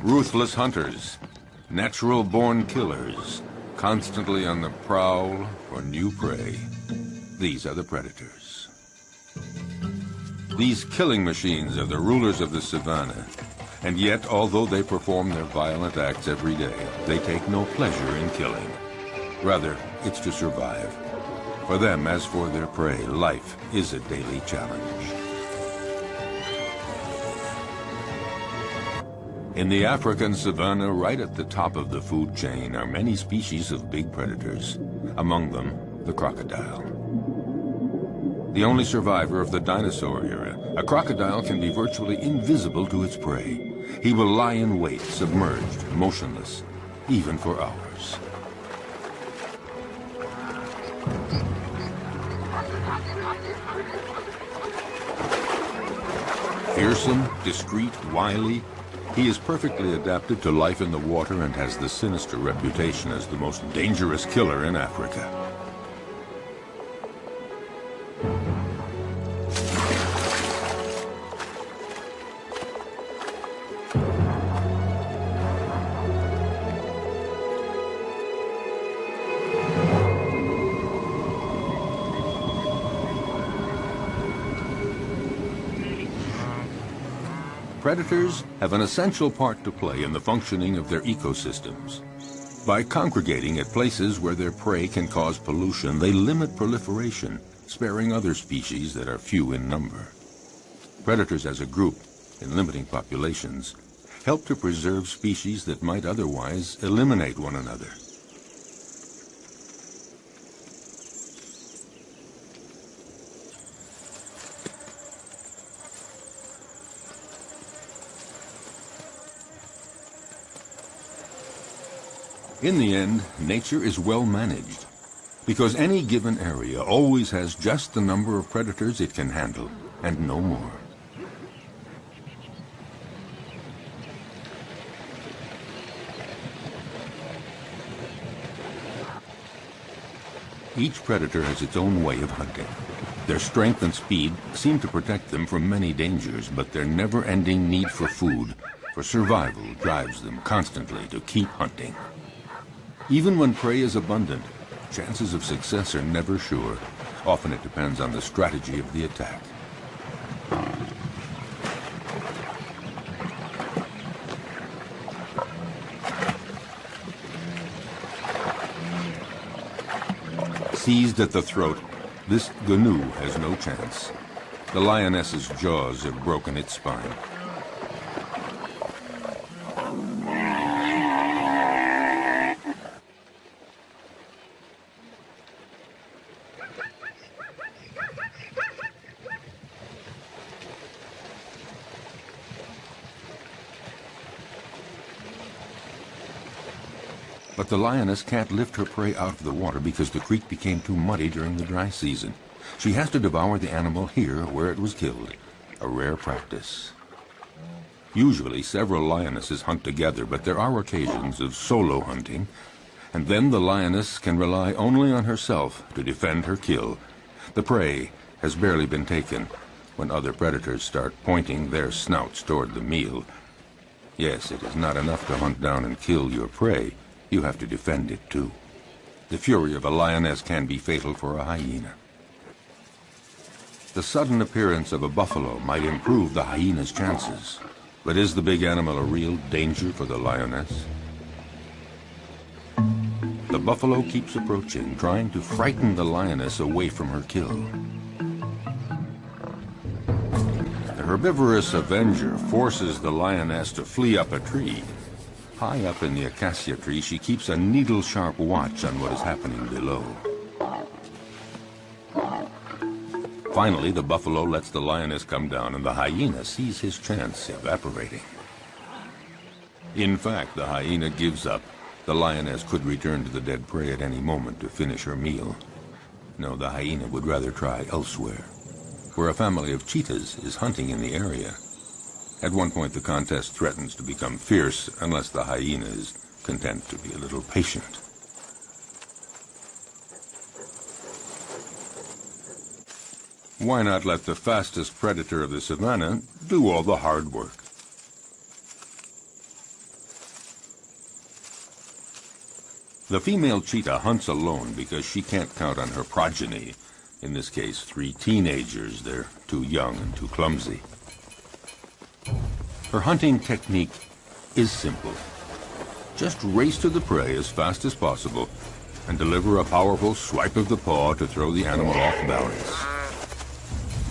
Ruthless hunters, natural-born killers, constantly on the prowl for new prey. These are the predators. These killing machines are the rulers of the savannah. And yet, although they perform their violent acts every day, they take no pleasure in killing. Rather, it's to survive. For them, as for their prey, life is a daily challenge. In the African savanna, right at the top of the food chain, are many species of big predators. Among them, the crocodile. The only survivor of the dinosaur era, a crocodile can be virtually invisible to its prey. He will lie in wait, submerged, motionless, even for hours. Fearsome, discreet, wily, he is perfectly adapted to life in the water and has the sinister reputation as the most dangerous killer in Africa. Predators have an essential part to play in the functioning of their ecosystems. By congregating at places where their prey can cause pollution, they limit proliferation, sparing other species that are few in number. Predators as a group, in limiting populations, help to preserve species that might otherwise eliminate one another. In the end, nature is well managed, because any given area always has just the number of predators it can handle, and no more. Each predator has its own way of hunting. Their strength and speed seem to protect them from many dangers, but their never-ending need for food, for survival, drives them constantly to keep hunting. Even when prey is abundant, chances of success are never sure. Often it depends on the strategy of the attack. Seized at the throat, this gnu has no chance. The lioness's jaws have broken its spine. But the lioness can't lift her prey out of the water because the creek became too muddy during the dry season. She has to devour the animal here where it was killed, a rare practice. Usually several lionesses hunt together, but there are occasions of solo hunting, and then the lioness can rely only on herself to defend her kill. The prey has barely been taken when other predators start pointing their snouts toward the meal. Yes, it is not enough to hunt down and kill your prey. You have to defend it, too. The fury of a lioness can be fatal for a hyena. The sudden appearance of a buffalo might improve the hyena's chances. But is the big animal a real danger for the lioness? The buffalo keeps approaching, trying to frighten the lioness away from her kill. The herbivorous avenger forces the lioness to flee up a tree. High up in the acacia tree, she keeps a needle-sharp watch on what is happening below. Finally, the buffalo lets the lioness come down, and the hyena sees his chance evaporating. In fact, the hyena gives up. The lioness could return to the dead prey at any moment to finish her meal. No, the hyena would rather try elsewhere, where a family of cheetahs is hunting in the area. At one point, the contest threatens to become fierce unless the hyena is content to be a little patient. Why not let the fastest predator of the savannah do all the hard work? The female cheetah hunts alone because she can't count on her progeny. In this case, 3 teenagers. They're too young and too clumsy. Her hunting technique is simple. Just race to the prey as fast as possible and deliver a powerful swipe of the paw to throw the animal off balance.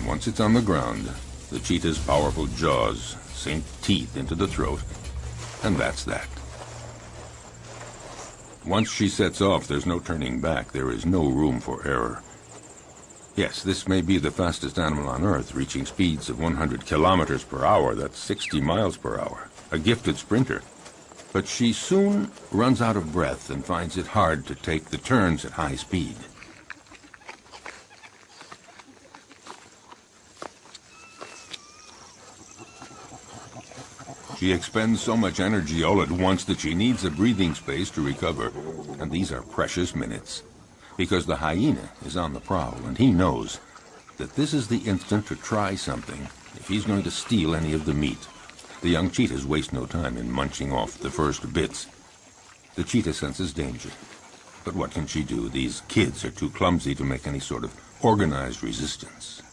Once it's on the ground, the cheetah's powerful jaws sink teeth into the throat, and that's that. Once she sets off, there's no turning back. There is no room for error. Yes, this may be the fastest animal on Earth, reaching speeds of 100 kilometers per hour. That's 60 miles per hour. A gifted sprinter. But she soon runs out of breath and finds it hard to take the turns at high speed. She expends so much energy all at once that she needs a breathing space to recover, and these are precious minutes, because the hyena is on the prowl, and he knows that this is the instant to try something if he's going to steal any of the meat. The young cheetahs waste no time in munching off the first bits. The cheetah senses danger, but what can she do? These kids are too clumsy to make any sort of organized resistance.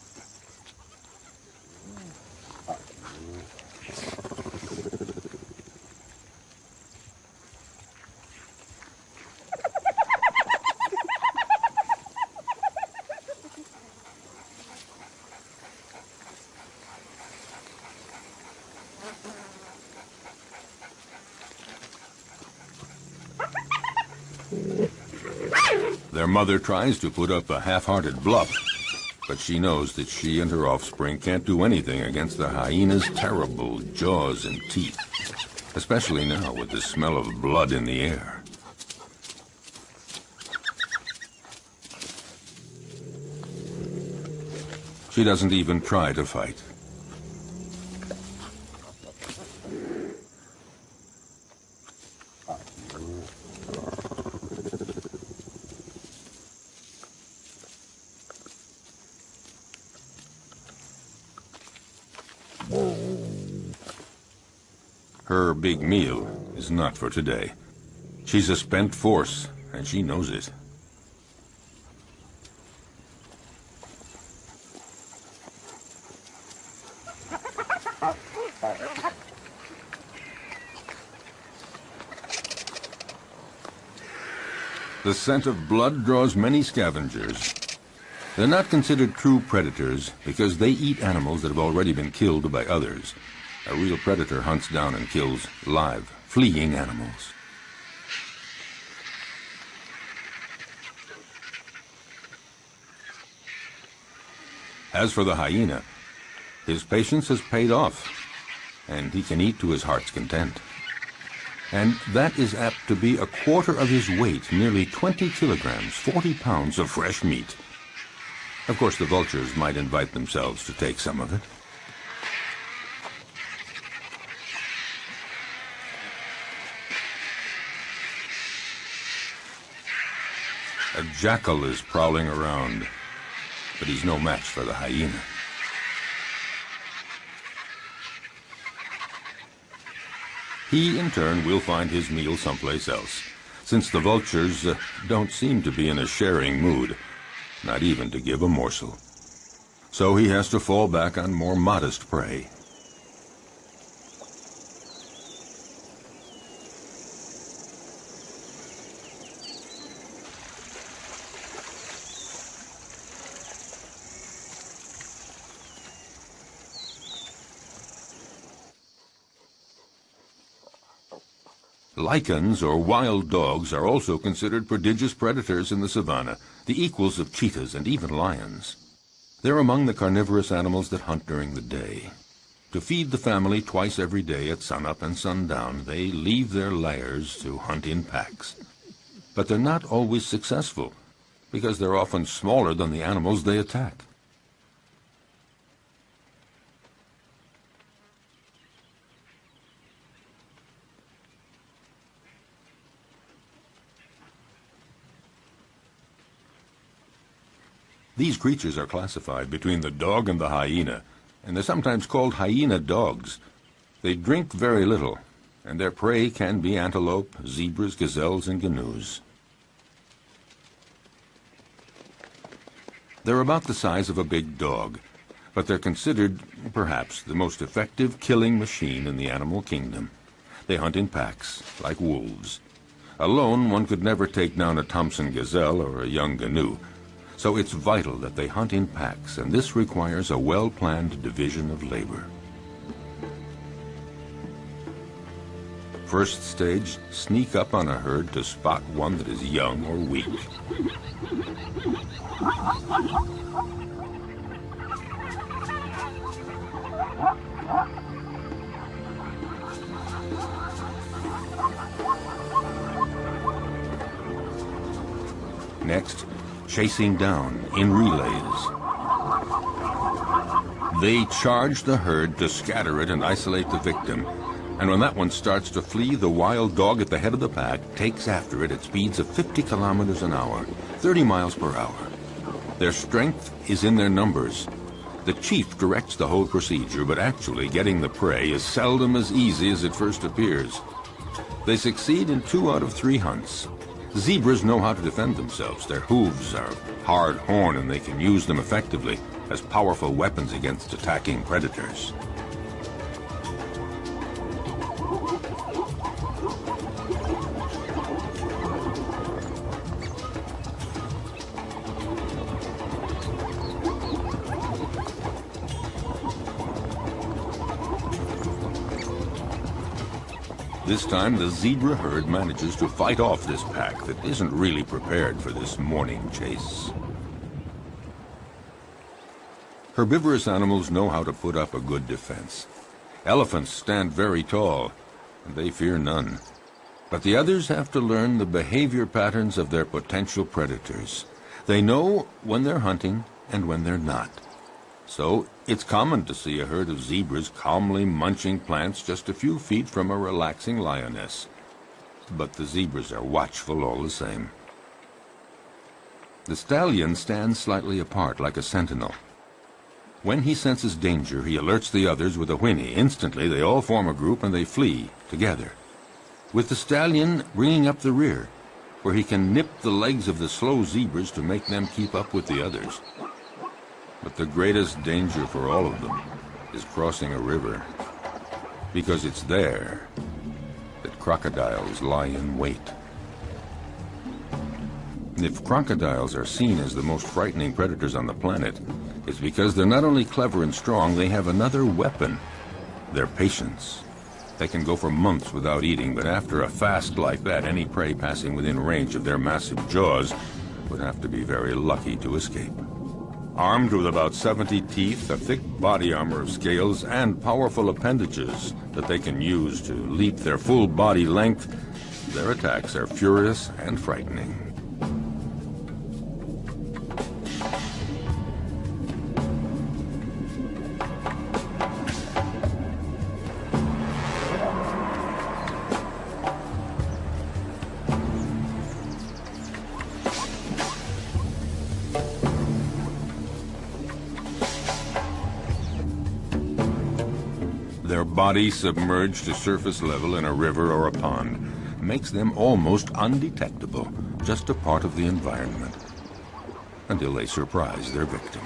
Their mother tries to put up a half-hearted bluff, but she knows that she and her offspring can't do anything against the hyena's terrible jaws and teeth, especially now with the smell of blood in the air. She doesn't even try to fight. Her big meal is not for today. She's a spent force, and she knows it. The scent of blood draws many scavengers. They're not considered true predators because they eat animals that have already been killed by others. A real predator hunts down and kills live, fleeing animals. As for the hyena, his patience has paid off, and he can eat to his heart's content. And that is apt to be a quarter of his weight, nearly 20 kilograms, 40 pounds of fresh meat. Of course, the vultures might invite themselves to take some of it. A jackal is prowling around, but he's no match for the hyena. He, in turn, will find his meal someplace else, since the vultures don't seem to be in a sharing mood, not even to give a morsel. So he has to fall back on more modest prey. Lycans, or wild dogs, are also considered prodigious predators in the savanna, the equals of cheetahs and even lions. They're among the carnivorous animals that hunt during the day. To feed the family twice every day at sunup and sundown, they leave their lairs to hunt in packs. But they're not always successful, because they're often smaller than the animals they attack. These creatures are classified between the dog and the hyena, and they're sometimes called hyena dogs. They drink very little, and their prey can be antelope, zebras, gazelles, and gnus. They're about the size of a big dog, but they're considered, perhaps, the most effective killing machine in the animal kingdom. They hunt in packs, like wolves. Alone, one could never take down a Thompson gazelle or a young gnu. So it's vital that they hunt in packs, and this requires a well-planned division of labor. First stage, sneak up on a herd to spot one that is young or weak. Next, chasing down in relays. They charge the herd to scatter it and isolate the victim. And when that one starts to flee, the wild dog at the head of the pack takes after it at speeds of 50 kilometers an hour, 30 miles per hour. Their strength is in their numbers. The chief directs the whole procedure, but actually getting the prey is seldom as easy as it first appears. They succeed in 2 out of 3 hunts. Zebras know how to defend themselves. Their hooves are hard horn, and they can use them effectively as powerful weapons against attacking predators. This time, the zebra herd manages to fight off this pack that isn't really prepared for this morning chase. Herbivorous animals know how to put up a good defense. Elephants stand very tall, and they fear none. But the others have to learn the behavior patterns of their potential predators. They know when they're hunting and when they're not. So it's common to see a herd of zebras calmly munching plants just a few feet from a relaxing lioness. But the zebras are watchful all the same. The stallion stands slightly apart like a sentinel. When he senses danger, he alerts the others with a whinny. Instantly, they all form a group and they flee together, with the stallion bringing up the rear, where he can nip the legs of the slow zebras to make them keep up with the others. But the greatest danger for all of them is crossing a river, because it's there that crocodiles lie in wait. If crocodiles are seen as the most frightening predators on the planet, it's because they're not only clever and strong, they have another weapon: their patience. They can go for months without eating, but after a fast like that, any prey passing within range of their massive jaws would have to be very lucky to escape. Armed with about 70 teeth, a thick body armor of scales, and powerful appendages that they can use to leap their full body length, their attacks are furious and frightening. Their body submerged to surface level in a river or a pond makes them almost undetectable, just a part of the environment, until they surprise their victim.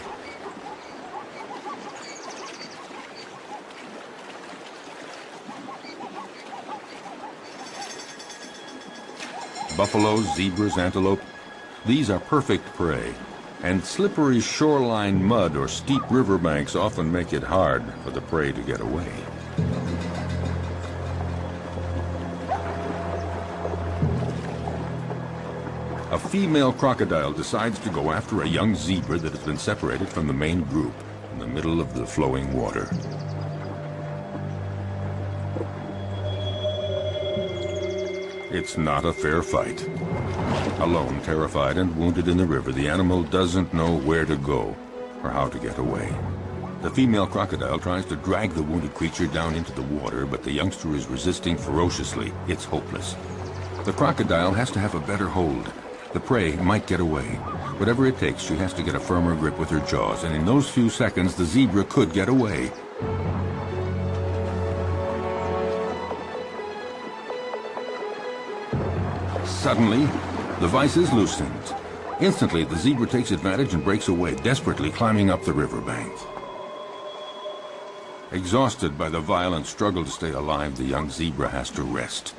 Buffaloes, zebras, antelope, these are perfect prey. And slippery shoreline mud or steep riverbanks often make it hard for the prey to get away. A female crocodile decides to go after a young zebra that has been separated from the main group in the middle of the flowing water. It's not a fair fight. Alone, terrified and wounded in the river, the animal doesn't know where to go or how to get away. The female crocodile tries to drag the wounded creature down into the water, but the youngster is resisting ferociously. It's hopeless. The crocodile has to have a better hold. The prey might get away. Whatever it takes, she has to get a firmer grip with her jaws, and in those few seconds, the zebra could get away. Suddenly, the vise is loosened. Instantly, the zebra takes advantage and breaks away, desperately climbing up the riverbank. Exhausted by the violent struggle to stay alive, the young zebra has to rest.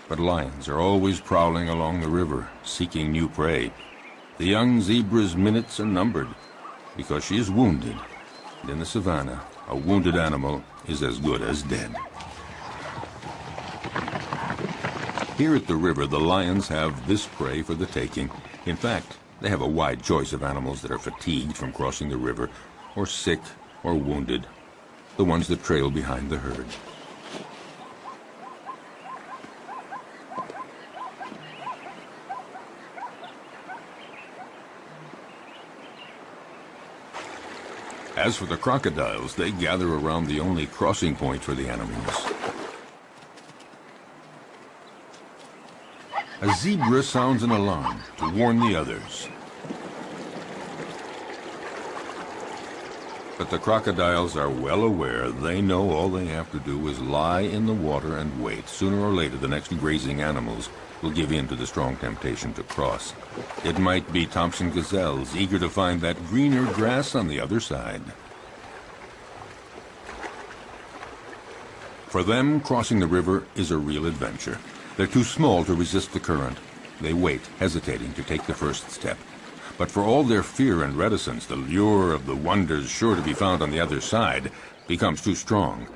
But lions are always prowling along the river, seeking new prey. The young zebra's minutes are numbered because she is wounded. And in the savannah, a wounded animal is as good as dead. Here at the river, the lions have this prey for the taking. In fact, they have a wide choice of animals that are fatigued from crossing the river, or sick, or wounded, the ones that trail behind the herd. As for the crocodiles, they gather around the only crossing point for the animals. A zebra sounds an alarm to warn the others. But the crocodiles are well aware. They know all they have to do is lie in the water and wait. Sooner or later, the next grazing animals will give in to the strong temptation to cross. It might be Thompson gazelles, eager to find that greener grass on the other side. For them, crossing the river is a real adventure. They're too small to resist the current. They wait, hesitating to take the first step. But for all their fear and reticence, the lure of the wonders sure to be found on the other side becomes too strong.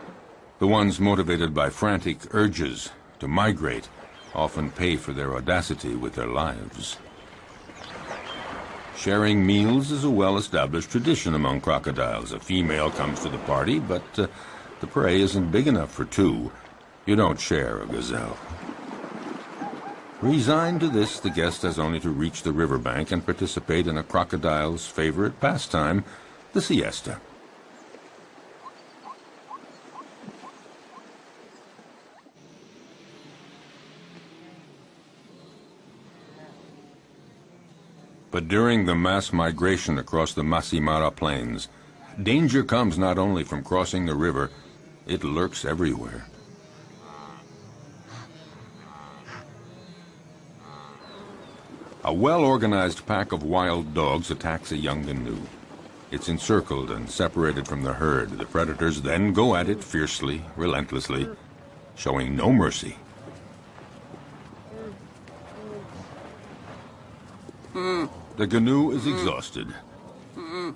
The ones motivated by frantic urges to migrate often pay for their audacity with their lives. Sharing meals is a well-established tradition among crocodiles. A female comes to the party, but the prey isn't big enough for two. You don't share a gazelle. Resigned to this, the guest has only to reach the riverbank and participate in a crocodile's favorite pastime, the siesta. But during the mass migration across the Masimara Plains, danger comes not only from crossing the river, it lurks everywhere. A well-organized pack of wild dogs attacks a young gnu. It's encircled and separated from the herd. The predators then go at it fiercely, relentlessly, showing no mercy. The gnu is exhausted.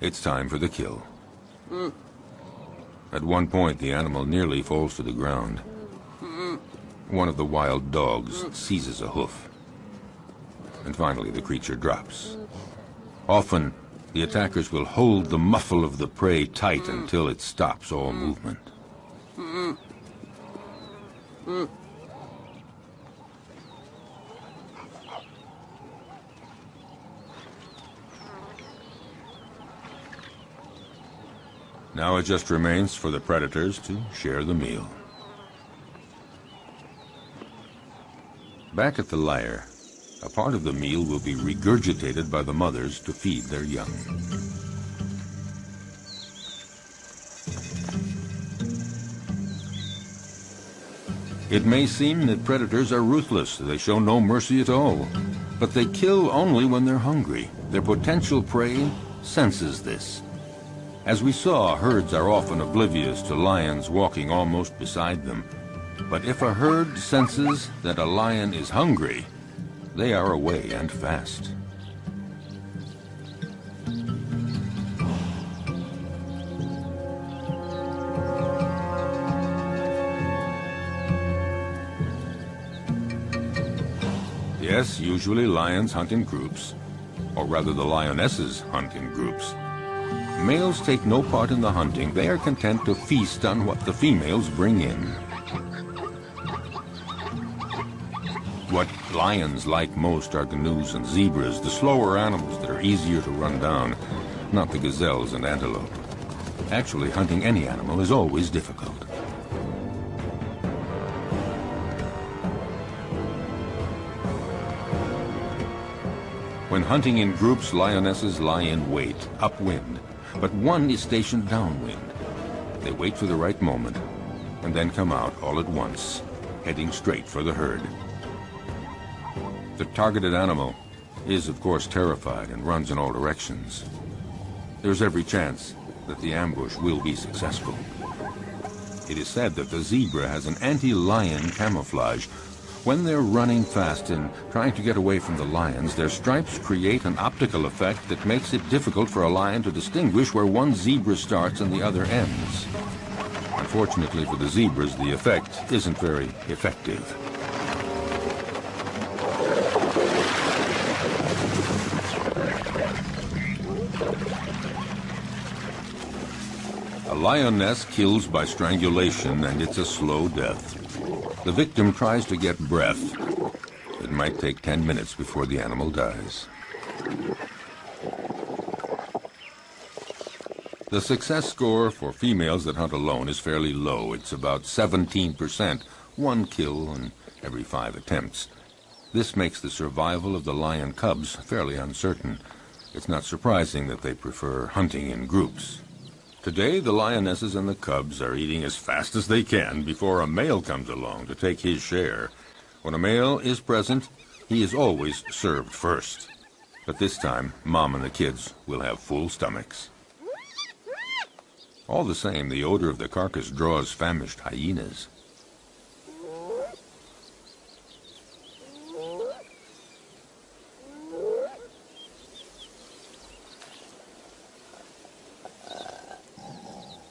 It's time for the kill. At one point, the animal nearly falls to the ground. One of the wild dogs seizes a hoof. And finally, the creature drops. Often, the attackers will hold the muffle of the prey tight until it stops all movement. Now it just remains for the predators to share the meal. Back at the lair, a part of the meal will be regurgitated by the mothers to feed their young. It may seem that predators are ruthless. They show no mercy at all. But they kill only when they're hungry. Their potential prey senses this. As we saw, herds are often oblivious to lions walking almost beside them. But if a herd senses that a lion is hungry, they are away and fast. Yes, usually lions hunt in groups, or rather the lionesses hunt in groups. Males take no part in the hunting. They are content to feast on what the females bring in. What lions like most are gnus and zebras, the slower animals that are easier to run down, not the gazelles and antelope. Actually, hunting any animal is always difficult. When hunting in groups, lionesses lie in wait, upwind, but one is stationed downwind. They wait for the right moment, and then come out all at once, heading straight for the herd. The targeted animal is, of course, terrified and runs in all directions. There's every chance that the ambush will be successful. It is said that the zebra has an anti-lion camouflage. When they're running fast and trying to get away from the lions, their stripes create an optical effect that makes it difficult for a lion to distinguish where one zebra starts and the other ends. Unfortunately for the zebras, the effect isn't very effective. A lioness kills by strangulation, and it's a slow death. The victim tries to get breath. It might take 10 minutes before the animal dies. The success score for females that hunt alone is fairly low. It's about 17%, one kill in every 5 attempts. This makes the survival of the lion cubs fairly uncertain. It's not surprising that they prefer hunting in groups. Today, the lionesses and the cubs are eating as fast as they can before a male comes along to take his share. When a male is present, he is always served first. But this time, Mom and the kids will have full stomachs. All the same, the odor of the carcass draws famished hyenas.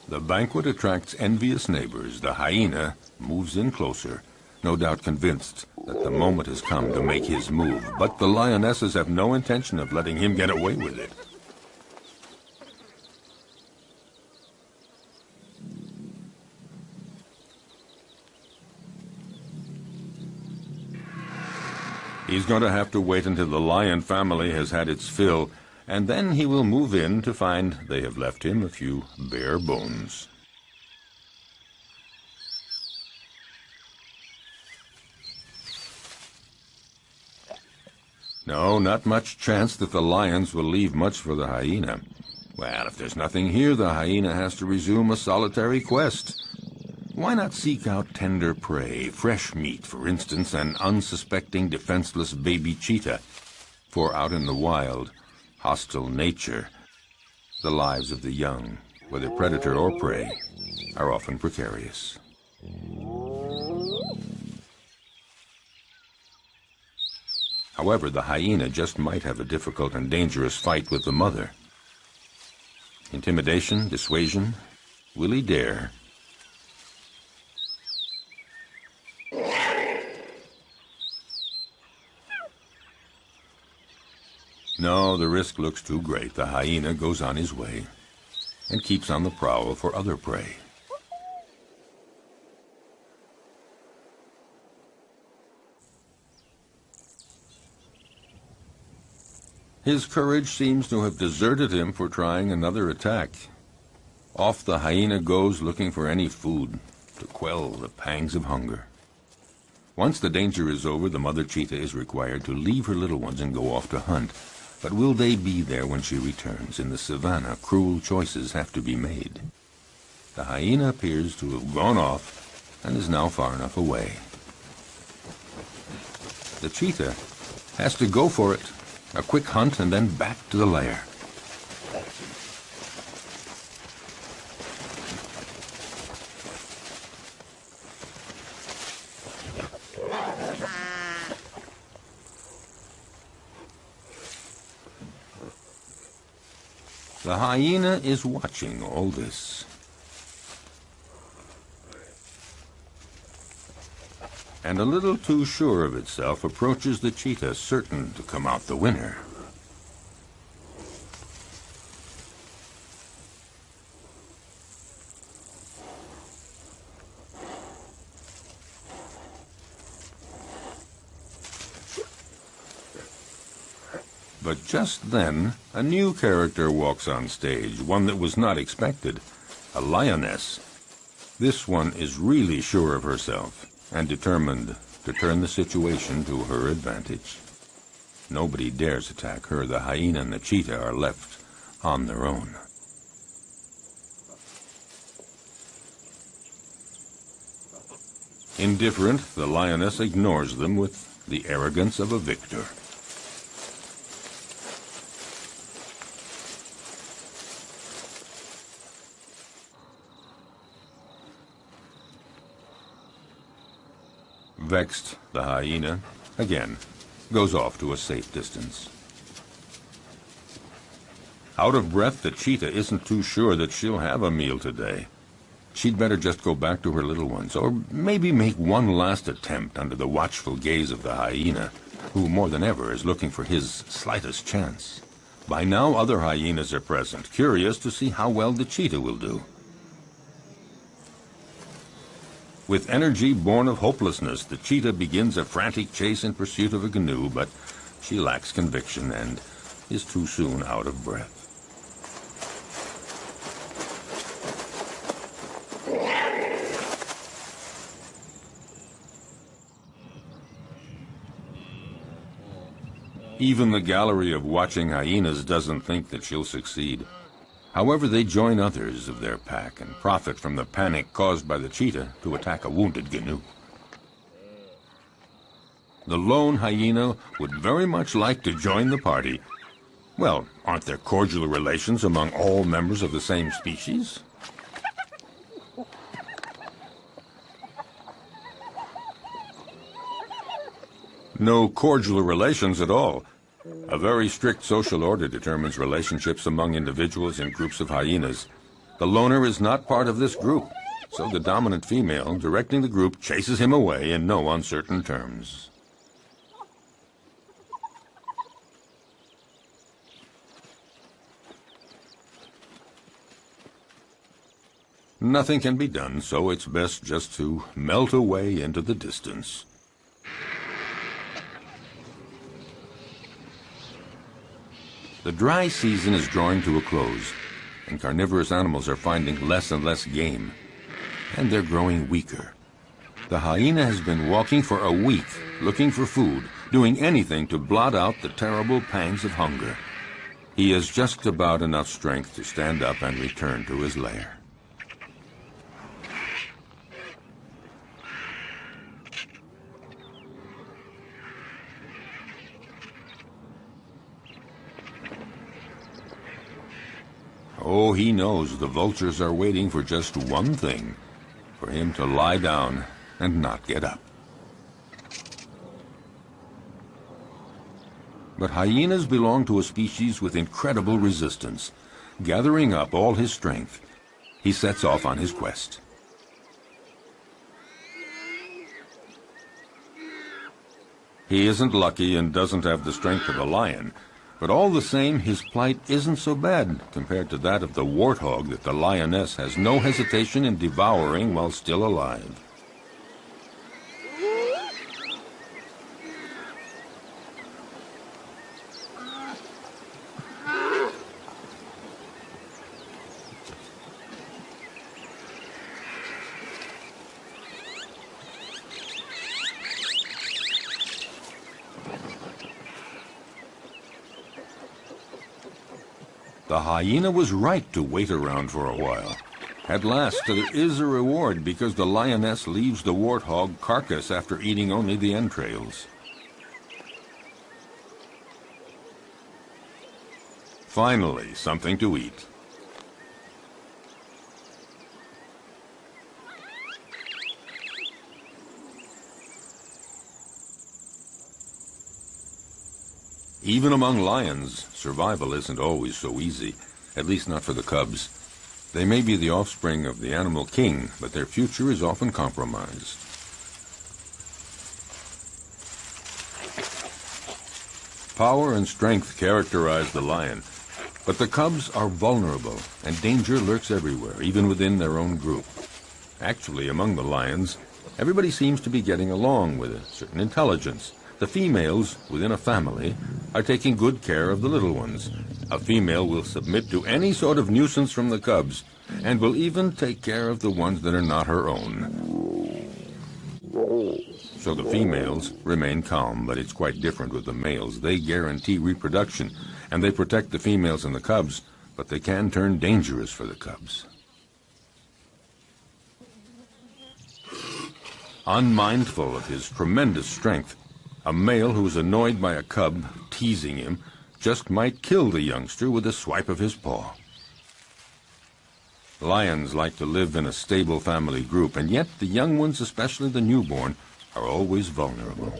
The banquet attracts envious neighbors. The hyena moves in closer, no doubt convinced that the moment has come to make his move. But the lionesses have no intention of letting him get away with it. He's going to have to wait until the lion family has had its fill, and then he will move in to find they have left him a few bare bones. No, not much chance that the lions will leave much for the hyena. Well, if there's nothing here, the hyena has to resume a solitary quest. Why not seek out tender prey, fresh meat, for instance, an unsuspecting, defenseless baby cheetah? For out in the wild, hostile nature, the lives of the young, whether predator or prey, are often precarious. However, the hyena just might have a difficult and dangerous fight with the mother. Intimidation, dissuasion, will he dare? No, the risk looks too great. The hyena goes on his way and keeps on the prowl for other prey. His courage seems to have deserted him for trying another attack. Off the hyena goes looking for any food to quell the pangs of hunger. Once the danger is over, the mother cheetah is required to leave her little ones and go off to hunt. But will they be there when she returns? In the savannah, cruel choices have to be made. The hyena appears to have gone off and is now far enough away. The cheetah has to go for it. A quick hunt and then back to the lair. The hyena is watching all this. And a little too sure of itself approaches the cheetah, certain to come out the winner. But just then, a new character walks on stage, one that was not expected, a lioness. This one is really sure of herself and determined to turn the situation to her advantage. Nobody dares attack her. The hyena and the cheetah are left on their own. Indifferent, the lioness ignores them with the arrogance of a victor. Vexed, the hyena, again, goes off to a safe distance. Out of breath, the cheetah isn't too sure that she'll have a meal today. She'd better just go back to her little ones, or maybe make one last attempt under the watchful gaze of the hyena, who more than ever is looking for his slightest chance. By now, other hyenas are present, curious to see how well the cheetah will do. With energy born of hopelessness, the cheetah begins a frantic chase in pursuit of a canoe, but she lacks conviction and is too soon out of breath. Even the gallery of watching hyenas doesn't think that she'll succeed. However, they join others of their pack and profit from the panic caused by the cheetah to attack a wounded gnu. The lone hyena would very much like to join the party. Well, aren't there cordial relations among all members of the same species? No cordial relations at all. A very strict social order determines relationships among individuals in groups of hyenas. The loner is not part of this group, so the dominant female directing the group chases him away in no uncertain terms. Nothing can be done, so it's best just to melt away into the distance. The dry season is drawing to a close, and carnivorous animals are finding less and less game, and they're growing weaker. The hyena has been walking for a week, looking for food, doing anything to blot out the terrible pangs of hunger. He has just about enough strength to stand up and return to his lair. Oh, he knows the vultures are waiting for just one thing, for him to lie down and not get up. But hyenas belong to a species with incredible resistance. Gathering up all his strength, he sets off on his quest. He isn't lucky and doesn't have the strength of a lion, but all the same, his plight isn't so bad compared to that of the warthog that the lioness has no hesitation in devouring while still alive. The hyena was right to wait around for a while. At last, there is a reward because the lioness leaves the warthog carcass after eating only the entrails. Finally, something to eat. Even among lions, survival isn't always so easy, at least not for the cubs. They may be the offspring of the animal king, but their future is often compromised. Power and strength characterize the lion, but the cubs are vulnerable, and danger lurks everywhere, even within their own group. Actually, among the lions, everybody seems to be getting along with a certain intelligence. The females within a family are taking good care of the little ones. A female will submit to any sort of nuisance from the cubs, and will even take care of the ones that are not her own. So the females remain calm, but it's quite different with the males. They guarantee reproduction, and they protect the females and the cubs, but they can turn dangerous for the cubs. Unmindful of his tremendous strength, a male who is annoyed by a cub teasing him just might kill the youngster with a swipe of his paw. Lions like to live in a stable family group, and yet the young ones, especially the newborn, are always vulnerable.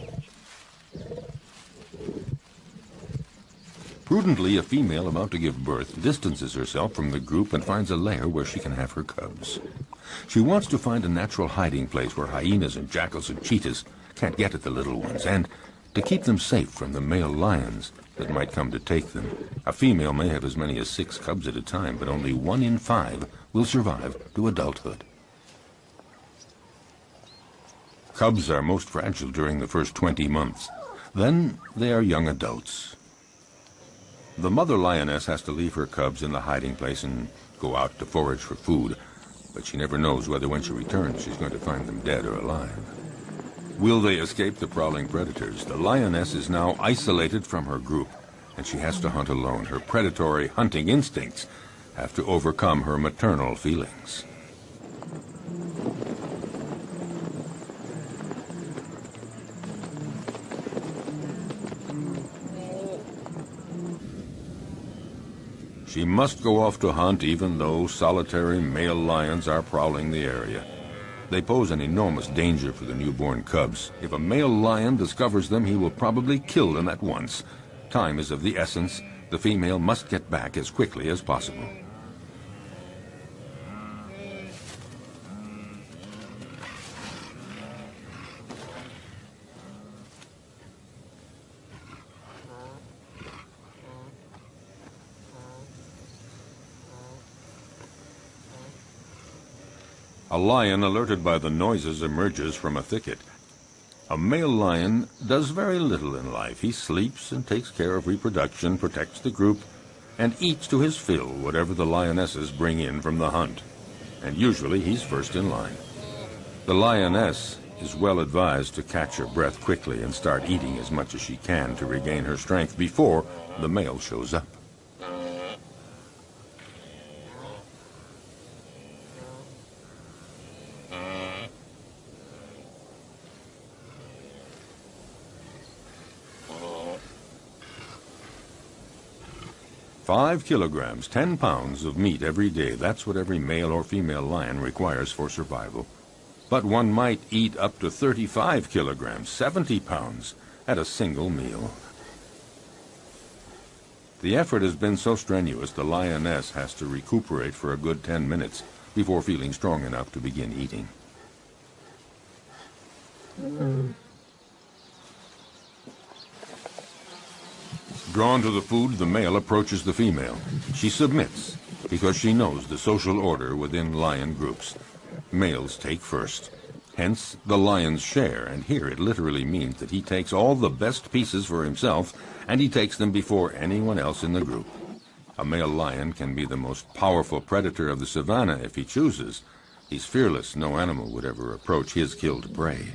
Prudently, a female about to give birth distances herself from the group and finds a lair where she can have her cubs. She wants to find a natural hiding place where hyenas and jackals and cheetahs can't get at the little ones, and to keep them safe from the male lions that might come to take them. A female may have as many as 6 cubs at a time, but only 1 in 5 will survive to adulthood. Cubs are most fragile during the first 20 months. Then they are young adults. The mother lioness has to leave her cubs in the hiding place and go out to forage for food, but she never knows whether when she returns she's going to find them dead or alive. Will they escape the prowling predators? The lioness is now isolated from her group, and she has to hunt alone. Her predatory hunting instincts have to overcome her maternal feelings. She must go off to hunt even though solitary male lions are prowling the area. They pose an enormous danger for the newborn cubs. If a male lion discovers them, he will probably kill them at once. Time is of the essence. The female must get back as quickly as possible. A lion, alerted by the noises, emerges from a thicket. A male lion does very little in life. He sleeps and takes care of reproduction, protects the group, and eats to his fill whatever the lionesses bring in from the hunt. And usually he's first in line. The lioness is well advised to catch her breath quickly and start eating as much as she can to regain her strength before the male shows up. "5 kilograms, 10 pounds of meat every day. That's what every male or female lion requires for survival. But one might eat up to 35 kilograms, 70 pounds, at a single meal." The effort has been so strenuous, the lioness has to recuperate for a good 10 minutes before feeling strong enough to begin eating. Drawn to the food, the male approaches the female. She submits because she knows the social order within lion groups. Males take first. Hence the lion's share, and here it literally means that he takes all the best pieces for himself, and he takes them before anyone else in the group. A male lion can be the most powerful predator of the savannah if he chooses. He's fearless. No animal would ever approach his killed prey.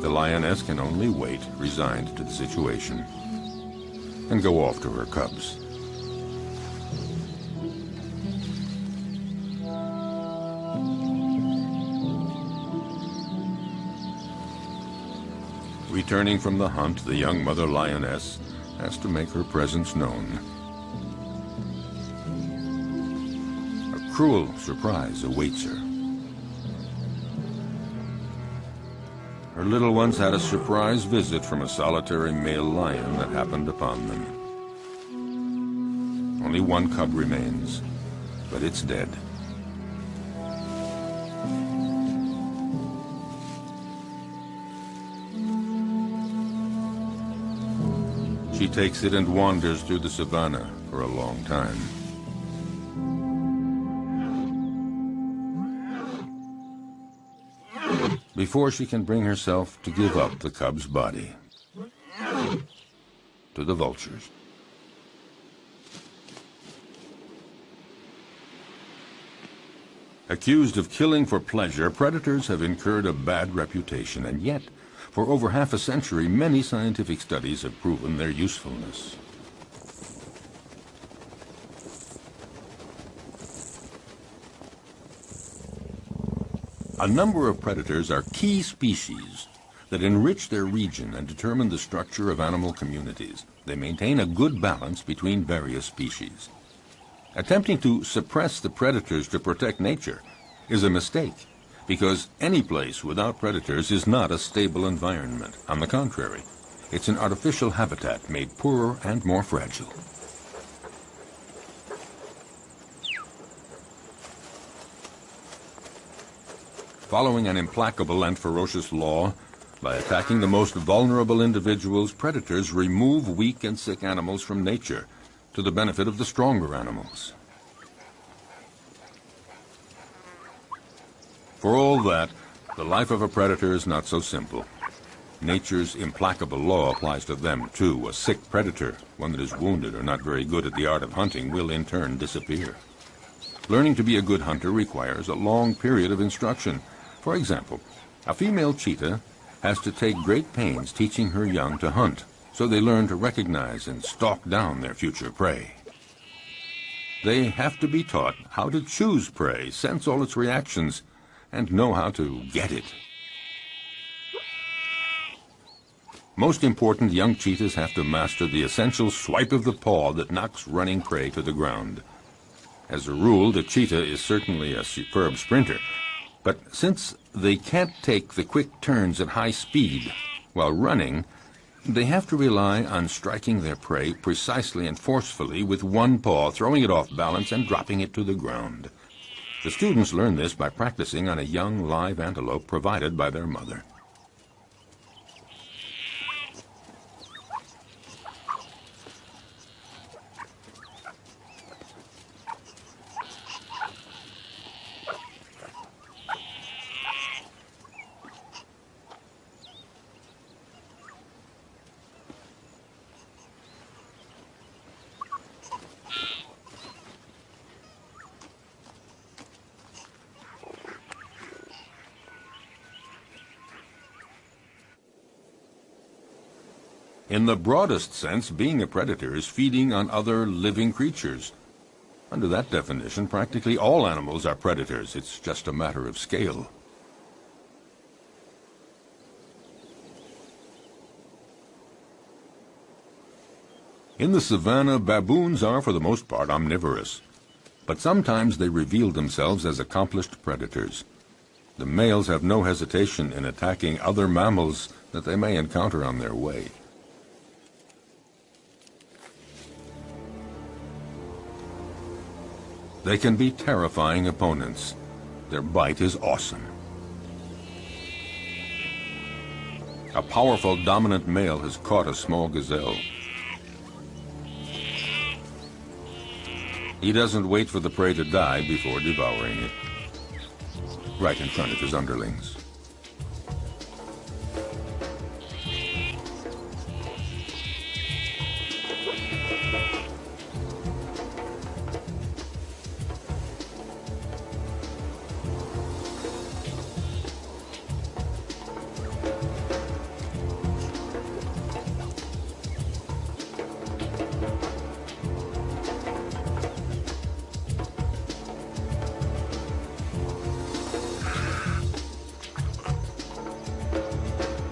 The lioness can only wait, resigned to the situation, and go off to her cubs. Returning from the hunt, the young mother lioness has to make her presence known. A cruel surprise awaits her. Her little ones had a surprise visit from a solitary male lion that happened upon them. Only one cub remains, but it's dead. She takes it and wanders through the savannah for a long time. Before she can bring herself to give up the cub's body to the vultures. Accused of killing for pleasure, predators have incurred a bad reputation, and yet, for over half a century, many scientific studies have proven their usefulness. A number of predators are key species that enrich their region and determine the structure of animal communities. They maintain a good balance between various species. Attempting to suppress the predators to protect nature is a mistake, because any place without predators is not a stable environment. On the contrary, it's an artificial habitat made poorer and more fragile. Following an implacable and ferocious law, by attacking the most vulnerable individuals, predators remove weak and sick animals from nature to the benefit of the stronger animals. For all that, the life of a predator is not so simple. Nature's implacable law applies to them, too. A sick predator, one that is wounded or not very good at the art of hunting, will in turn disappear. Learning to be a good hunter requires a long period of instruction. For example, a female cheetah has to take great pains teaching her young to hunt, so they learn to recognize and stalk down their future prey. They have to be taught how to choose prey, sense all its reactions, and know how to get it. Most important, young cheetahs have to master the essential swipe of the paw that knocks running prey to the ground. As a rule, the cheetah is certainly a superb sprinter, but since they can't take the quick turns at high speed while running, they have to rely on striking their prey precisely and forcefully with one paw, throwing it off balance and dropping it to the ground. The students learn this by practicing on a young live antelope provided by their mother. In the broadest sense, being a predator is feeding on other living creatures. Under that definition, practically all animals are predators. It's just a matter of scale. In the savannah, baboons are for the most part omnivorous, but sometimes they reveal themselves as accomplished predators. The males have no hesitation in attacking other mammals that they may encounter on their way. They can be terrifying opponents. Their bite is awesome. A powerful dominant male has caught a small gazelle. He doesn't wait for the prey to die before devouring it, right in front of his underlings.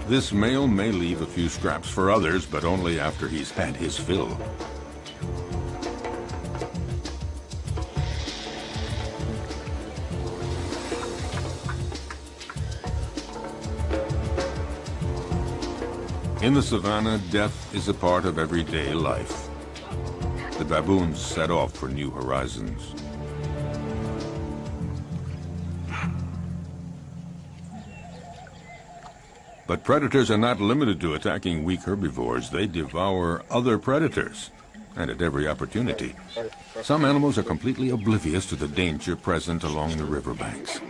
This male may leave a few scraps for others, but only after he's had his fill. In the savannah, death is a part of everyday life. The baboons set off for new horizons. But predators are not limited to attacking weak herbivores. They devour other predators, and at every opportunity. Some animals are completely oblivious to the danger present along the riverbanks.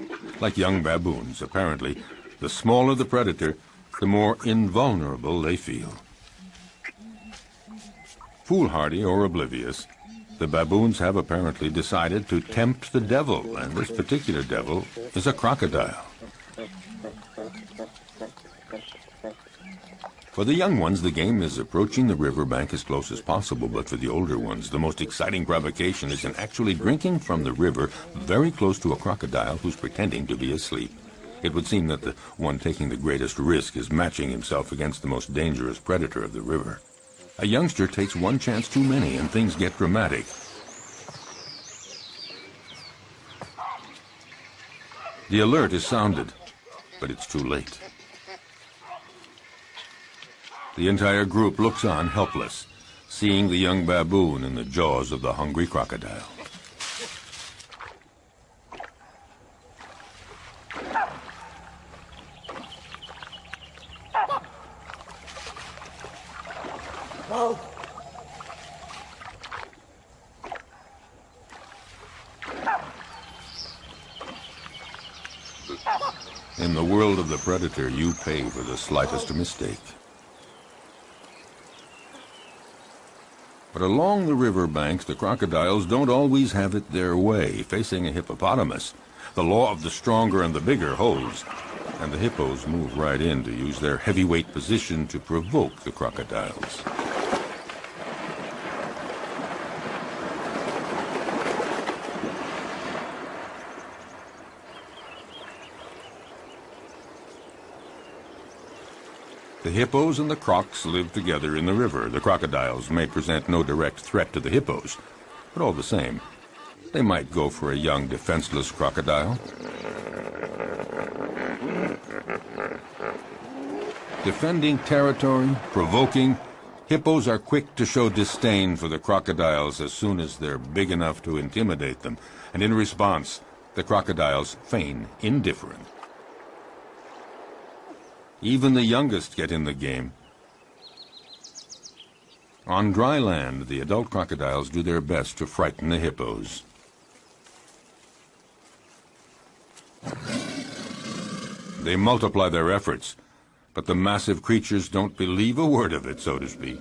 Like young baboons, apparently, the smaller the predator, the more invulnerable they feel. Foolhardy or oblivious, the baboons have apparently decided to tempt the devil, and this particular devil is a crocodile. For the young ones, the game is approaching the riverbank as close as possible, but for the older ones, the most exciting provocation is in actually drinking from the river very close to a crocodile who's pretending to be asleep. It would seem that the one taking the greatest risk is matching himself against the most dangerous predator of the river. A youngster takes one chance too many and things get dramatic. The alert is sounded, but it's too late. The entire group looks on helpless, seeing the young baboon in the jaws of the hungry crocodile. In the world of the predator, you pay for the slightest mistake. But along the river banks, the crocodiles don't always have it their way. Facing a hippopotamus, the law of the stronger and the bigger holds, and the hippos move right in to use their heavyweight position to provoke the crocodiles. The hippos and the crocs live together in the river. The crocodiles may present no direct threat to the hippos, but all the same, they might go for a young, defenseless crocodile. Defending territory, provoking, hippos are quick to show disdain for the crocodiles as soon as they're big enough to intimidate them, and in response, the crocodiles feign indifference. Even the youngest get in the game. On dry land, the adult crocodiles do their best to frighten the hippos. They multiply their efforts, but the massive creatures don't believe a word of it, so to speak.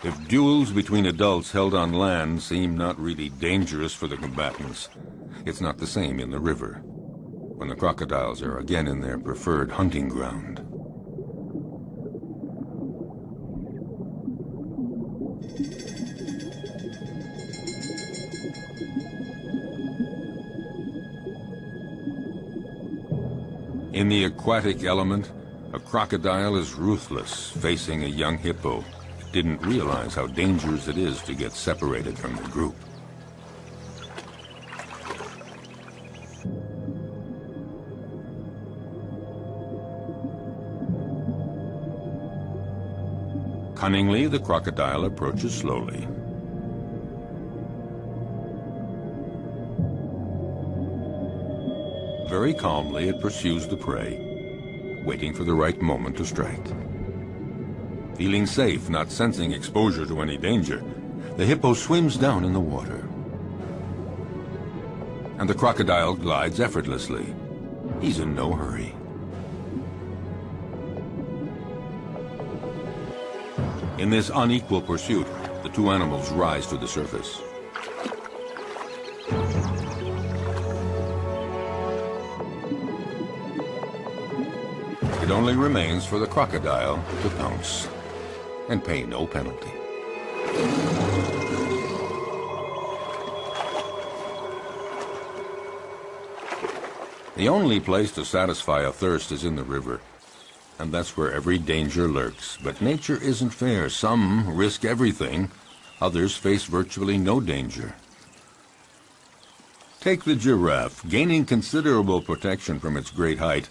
If duels between adults held on land seem not really dangerous for the combatants, it's not the same in the river, when the crocodiles are again in their preferred hunting ground. In the aquatic element, a crocodile is ruthless, facing a young hippo. Didn't realize how dangerous it is to get separated from the group. Cunningly, the crocodile approaches slowly. Very calmly, it pursues the prey, waiting for the right moment to strike. Feeling safe, not sensing exposure to any danger, the hippo swims down in the water. And the crocodile glides effortlessly. He's in no hurry. In this unequal pursuit, the two animals rise to the surface. It only remains for the crocodile to pounce and pay no penalty. The only place to satisfy a thirst is in the river, and that's where every danger lurks. But nature isn't fair. Some risk everything, others face virtually no danger. Take the giraffe, gaining considerable protection from its great height.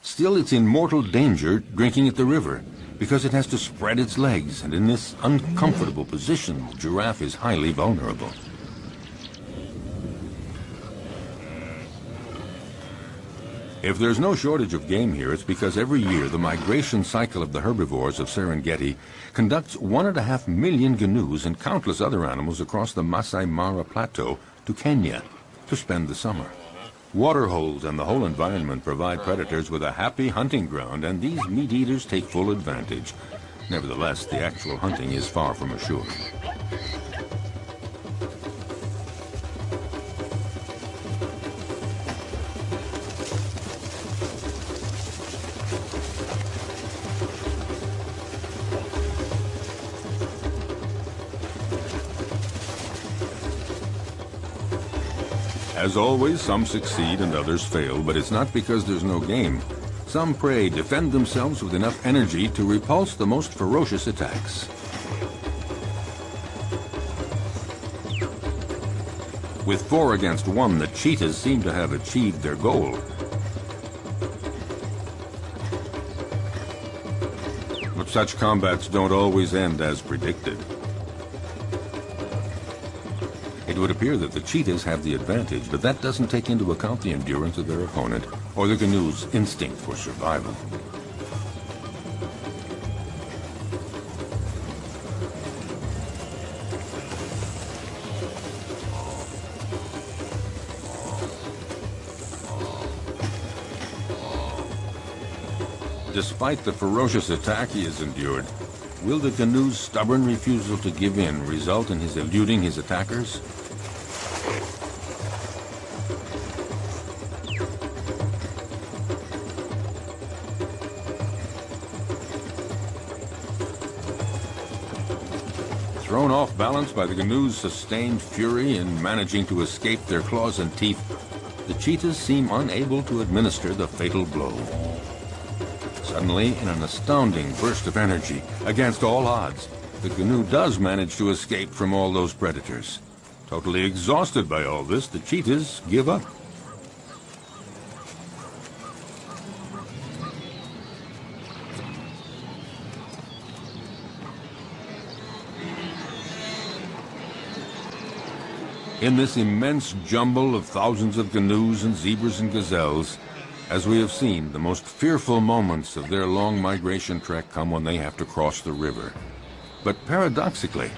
Still, it's in mortal danger drinking at the river, because it has to spread its legs, and in this uncomfortable position, the giraffe is highly vulnerable. If there's no shortage of game here, it's because every year the migration cycle of the herbivores of Serengeti conducts 1.5 million gnus and countless other animals across the Masai Mara Plateau to Kenya to spend the summer. Waterholes and the whole environment provide predators with a happy hunting ground, and these meat-eaters take full advantage. Nevertheless, the actual hunting is far from assured. As always, some succeed and others fail, but it's not because there's no game. some prey defend themselves with enough energy to repulse the most ferocious attacks. With 4 against 1, the cheetahs seem to have achieved their goal. But such combats don't always end as predicted. It would appear that the cheetahs have the advantage, but that doesn't take into account the endurance of their opponent or the canoe's instinct for survival. Despite the ferocious attack he has endured, will the canoe's stubborn refusal to give in result in his eluding his attackers? Thrown off balance by the canoe's sustained fury in managing to escape their claws and teeth, the cheetahs seem unable to administer the fatal blow. Suddenly, in an astounding burst of energy, against all odds, the canoe does manage to escape from all those predators. Totally exhausted by all this, the cheetahs give up. In this immense jumble of thousands of canoes and zebras and gazelles, as we have seen, the most fearful moments of their long migration trek come when they have to cross the river. But paradoxically,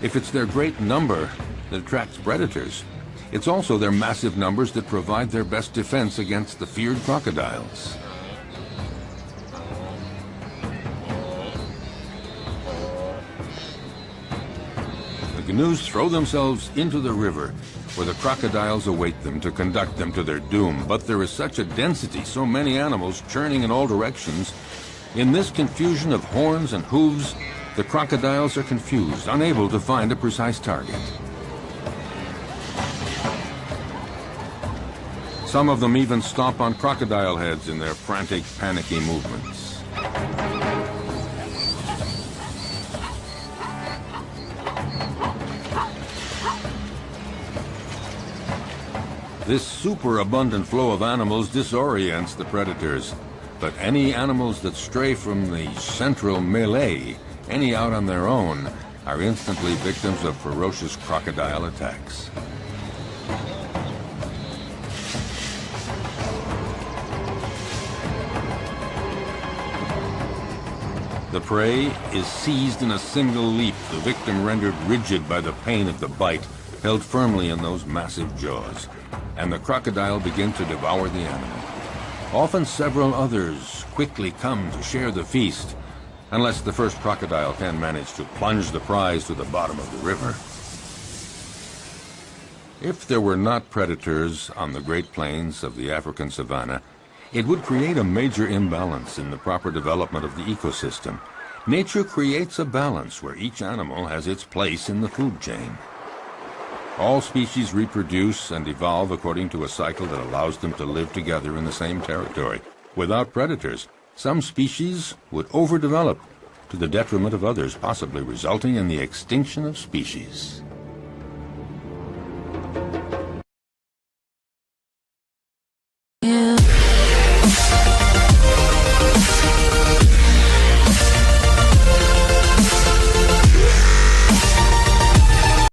if it's their great number that attracts predators, it's also their massive numbers that provide their best defense against the feared crocodiles. The canoes throw themselves into the river, where the crocodiles await them to conduct them to their doom. But there is such a density, so many animals churning in all directions. In this confusion of horns and hooves, the crocodiles are confused, unable to find a precise target. Some of them even stomp on crocodile heads in their frantic, panicky movements. This superabundant flow of animals disorients the predators, but any animals that stray from the central melee, any out on their own, are instantly victims of ferocious crocodile attacks. The prey is seized in a single leap, the victim rendered rigid by the pain of the bite, held firmly in those massive jaws, and the crocodile begins to devour the animal. Often several others quickly come to share the feast, unless the first crocodile can manage to plunge the prize to the bottom of the river. If there were not predators on the Great Plains of the African savanna, it would create a major imbalance in the proper development of the ecosystem. Nature creates a balance where each animal has its place in the food chain. All species reproduce and evolve according to a cycle that allows them to live together in the same territory. Without predators, some species would overdevelop to the detriment of others, possibly resulting in the extinction of species.